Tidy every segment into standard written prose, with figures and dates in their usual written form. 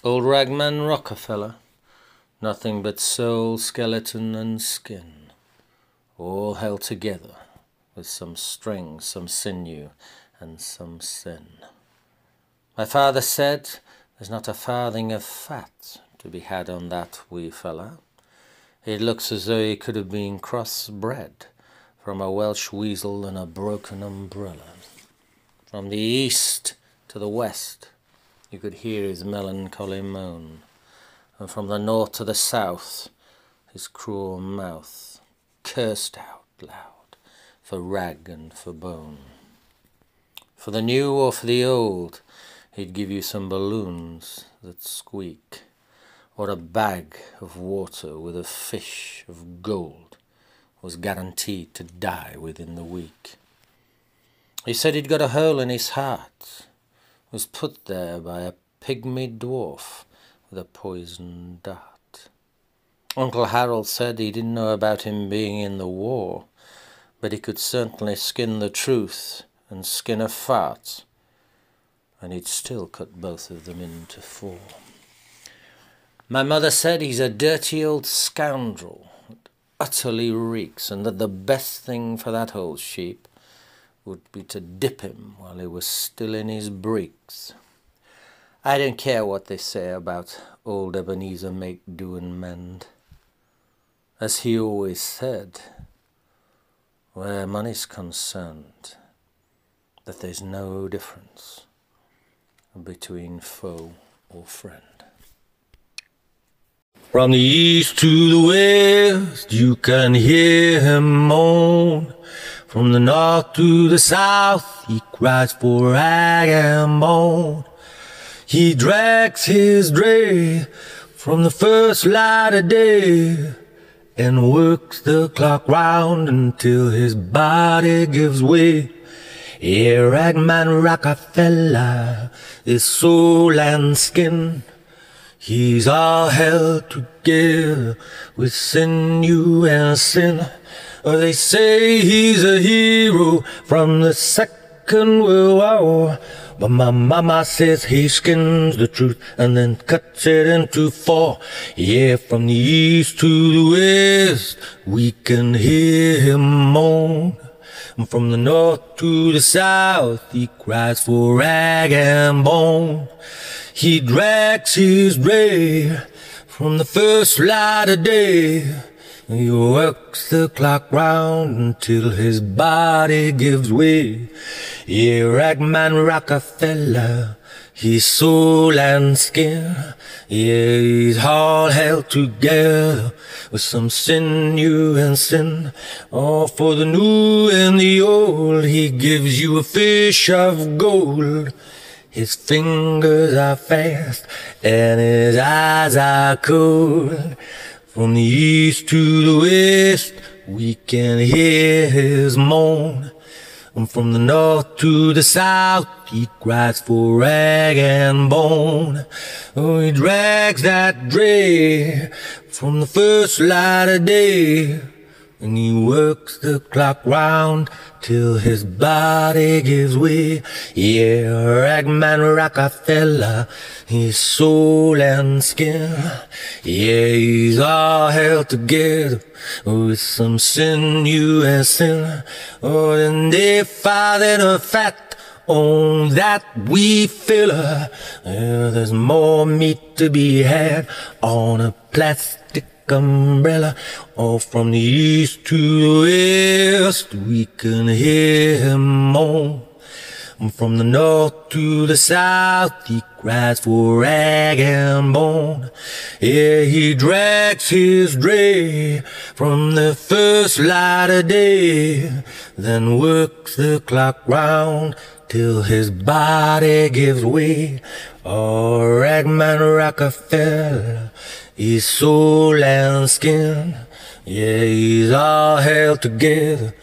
Old Ragman Rockefeller, nothing but soul, skeleton and skin, all held together with some string, some sinew and some sin. My father said there's not a farthing of fat to be had on that wee fella. It looks as though he could have been cross-bred from a Welsh weasel and a broken umbrella. From the east to the west you could hear his melancholy moan, and from the north to the south his cruel mouth cursed out loud for rag and for bone. For the new or for the old, he'd give you some balloons that squeak, or a bag of water with a fish of gold was guaranteed to die within the week. He said he'd got a hole in his heart, was put there by a pygmy dwarf with a poisoned dart. Uncle Harold said he didn't know about him being in the war, but he could certainly skin the truth and skin a fart, and he'd still cut both of them into four. My mother said he's a dirty old scoundrel that utterly reeks, and that the best thing for that old sheep would be to dip him while he was still in his breeks. I don't care what they say about old Ebenezer make do and mend. As he always said, where money's concerned, that there's no difference between foe or friend. From the east to the west, you can hear him moan. From the north to the south, he cries for rag and bone. He drags his dray from the first light of day and works the clock round until his body gives way. Yeah, Ragman Rockefeller is soul and skin. He's all held together with sinew and sin. They say he's a hero from the Second World War, but my mama says he skins the truth and then cuts it into four. Yeah, from the east to the west, we can hear him moan. And from the north to the south, he cries for rag and bone. He drags his dray from the first light of day. He works the clock round until his body gives way. Yeah, Ragman Rockefeller, he's soul and skin. Yeah, he's all held together with some sinew and sin. Oh, for the new and the old, he gives you a fish of gold. His fingers are fast and his eyes are cold. From the east to the west, we can hear his moan. And from the north to the south, he cries for rag and bone. Oh, he drags that dray from the first light of day, and he works the clock round till his body gives way. Yeah, Ragman Rockefeller, he's soul and skin. Yeah, he's all held together with some sinew and sin. Oh, and they fatted a fat on that wee fella. Yeah, there's more meat to be had on a plastic umbrella. Oh, from the east to the west, we can hear him moan. And from the north to the south, he cries for rag and bone. Yeah, he drags his dray from the first light of day, then works the clock round till his body gives way. Oh, Ragman Rockefeller, he's soul and skin. Yeah, he's all held together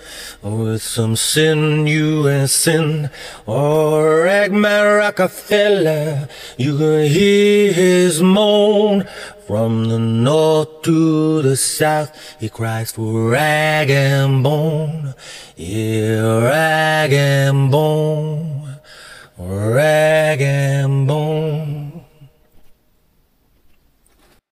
with some sinew and sin. Oh, Ragman Rockefeller, you can hear his moan. From the north to the south, he cries for rag and bone. Yeah, rag and bone, rag and bone.